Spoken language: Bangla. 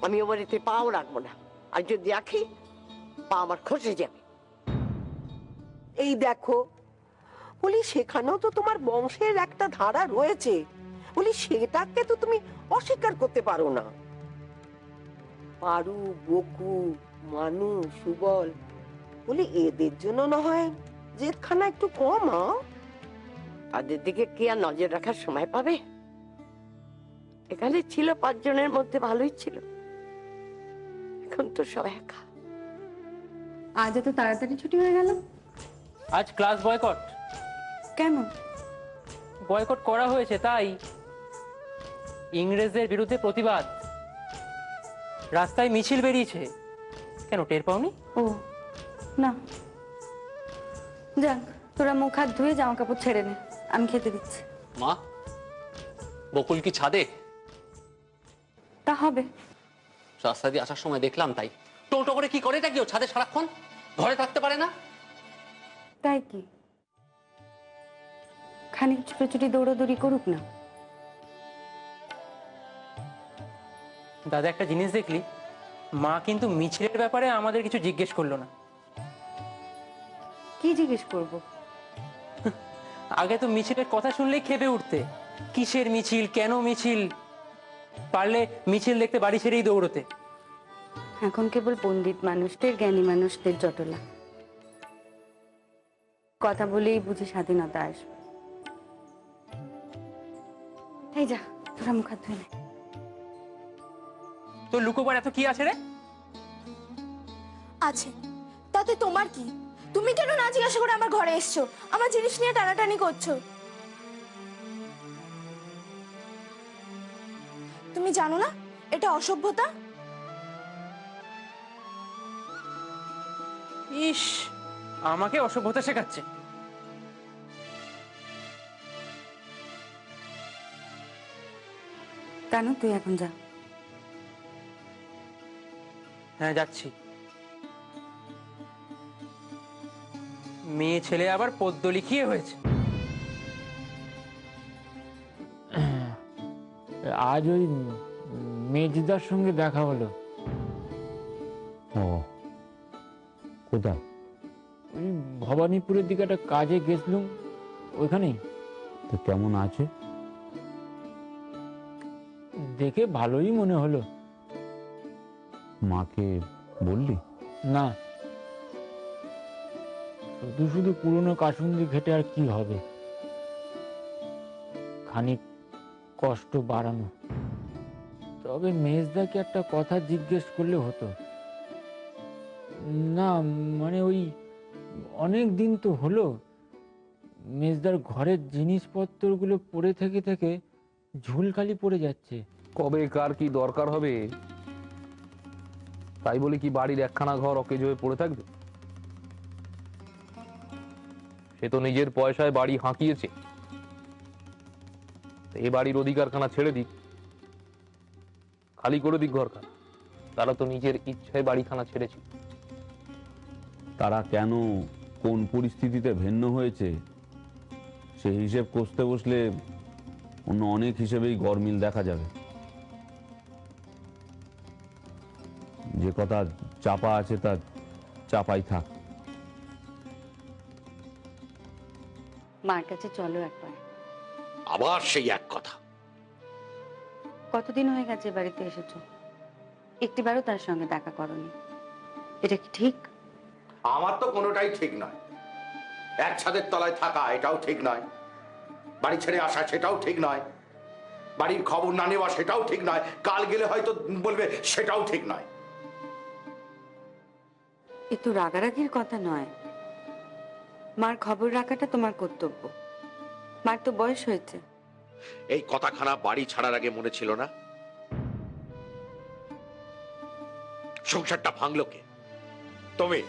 আমি ও বাড়িতে পাও রাখবো না, আর যদি রাখি পা আমার খসে যাবে। এই দেখো বলি, সেখানেও তো তোমার বংশের একটা ধারা রয়েছে, বলি সেটাকে তো তুমি অস্বীকার করতে পারো না। পারু, বকু, মানু, সুবল, বলি এদের জন্য না হয় জেদখানা একটু কম। তাদের দিকে কি আর নজর রাখার সময় পাবে? এখানে ছিল 5 জনের মধ্যে ভালোই ছিল, এখন তো সব একা। আজ এত তাড়াতাড়ি ছুটি হয়ে গেল? আজ ক্লাস বয়কট। কেন? বয়কট করা হয়েছে তাই। ইংরেজদের বিরুদ্ধে প্রতিবাদ, রাস্তায় মিছিল বেরিয়েছে। কেন টের পাওনি? ও না, যাক তোরা মুখ হাত ধুয়ে জামা কাপড় ছেড়ে নে, আমি খেতে দিচ্ছি। মা, বকুল কি ছাদে? তা হবে। রাস্তা দিয়ে আসার সময় দেখলাম, তাই। টোটো করে কি করে কি ও ছাদে সারাক্ষণ? ঘরে থাকতে পারে না? তাই কি খানিক ছুটোছুটি দৌড়াদৌড়ি করুক না। দাদা একটা জিনিস দেখলি, মা কিন্তু মিছিলের ব্যাপারে আমাদের কিছু জিজ্ঞেস করলো না। কি জিজ্ঞেস করব? আগে তো মিছিলের কথা শুনলেই খেপে উঠতে, কিসের মিছিল, কেন মিছিল, পারলে মিছিল দেখতে বাড়ি ছেড়েই দৌড়তে। এখন কেবল পণ্ডিত মানুষদের, জ্ঞানী মানুষদের জটলা। কথা বলেই বুঝি স্বাধীনতা আসবে। এই যা তোরা মুখ হাত ধুয়ে নে। তো লুকোবার এত কি আছে রে? আছে, তাতে তোমার কি? তুমি কেন না জিজ্ঞাসা করে আমার ঘরে এসছো, আমার জিনিস নিয়ে টানাটানি করছো? তুমি জানো না এটা অসভ্যতা? ইস, আমাকে অসভ্যতা শেখাচ্ছে। কেন তুই এখন যা। হ্যাঁ যাচ্ছি। মেয়ে ছেলে আবার পদ্য লিখিয়ে হয়েছে। আজ ওই মেজদার সঙ্গে দেখা হলো। ও, কোথায়? ওই ভবানীপুরের দিকে একটা কাজে গেছিলুম, ওইখানেই। তো কেমন আছে? দেখে ভালোই মনে হলো। মাকে বললি? না, শুধু শুধু পুরনো কাসুন্দি ঘেটে আর কি হবে, খানিক কষ্ট বাড়ানো। তবে মেজদাকে একটা কথা জিজ্ঞেস করলে হতো না, মানে ওই অনেক দিন তো হলো মেজদার ঘরের জিনিসপত্রগুলো পড়ে থেকে থেকে ঝুলকালি পড়ে যাচ্ছে। কবে কার কি দরকার হবে তাই বলে কি বাড়ির একখানা ঘর অকেজ হয়ে পড়ে থাকবে? সে তো নিজের পয়সায় বাড়ি হাঁকিয়েছে, এই বাড়ির অধিকারখানা ছেড়ে দিক, খালি করে দিক ঘরখানা। তারা তো নিজের ইচ্ছায় বাড়িখানা ছেড়েছে। তারা কেন, কোন পরিস্থিতিতে ভিন্ন হয়েছে, সেই হিসেব কষতে বসলে অন্য অনেক হিসেবেই গরমিল দেখা যাবে। যে কথা চাপা আছে তা চাপাই থাক। মার কাছে চলো একবার। আবার সেই এক কথা। কতদিন হয়ে গেছে বাড়িতে এসেছো, একটিবারও তার সঙ্গে দেখা করনি, এটা কি ঠিক? আমার তো কোনোটাই ঠিক নয়। এক ছাদের তলায় থাকা এটাও ঠিক নয়, বাড়ি ছেড়ে আসা সেটাও ঠিক নয়, বাড়ির খবর না নেওয়া সেটাও ঠিক নয়, কাল গেলে হয়তো বলবে সেটাও ঠিক নয়। একটু রাগারাগির কথা নয়, মার খবর রাখাটা তোমার কর্তব্য। মার তো বয়স হয়েছে। এই কথাখানা বাড়ি ছাড়ার আগে মনে ছিল না? সংসারটা ভাঙলো কে? তুমি।